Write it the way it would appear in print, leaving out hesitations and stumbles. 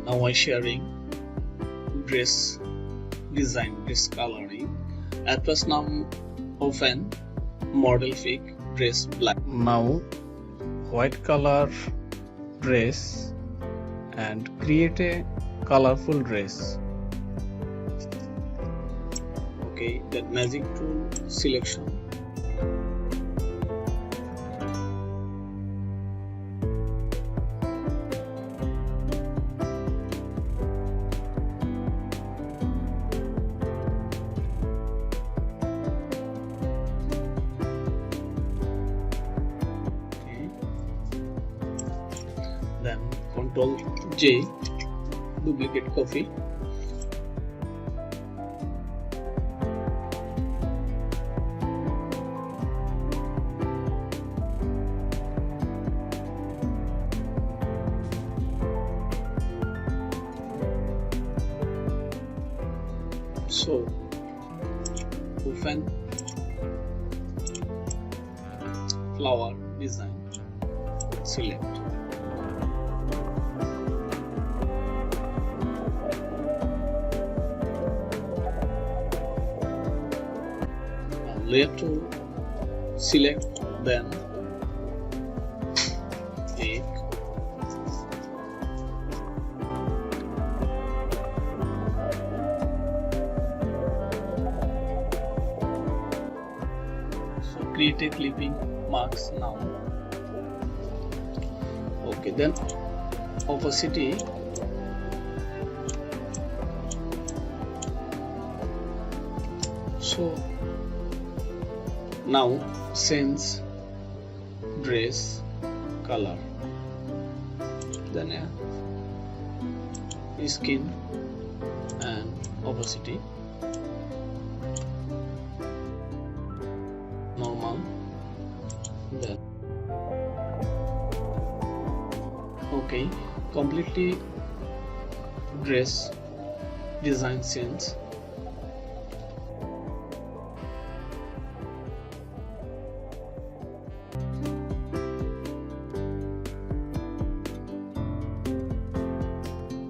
Now I sharing dress design, dress coloring. At first, now open model fig dress black. Now white color dress and create a colorful dress. Okay, that magic tool selection. Then Ctrl J, duplicate copy. So open flower design, select. Layer tool, select, then egg, so create a clipping marks now. Okay, then opacity, so now sense dress color, then skin and opacity normal, then okay, completely dress design sense.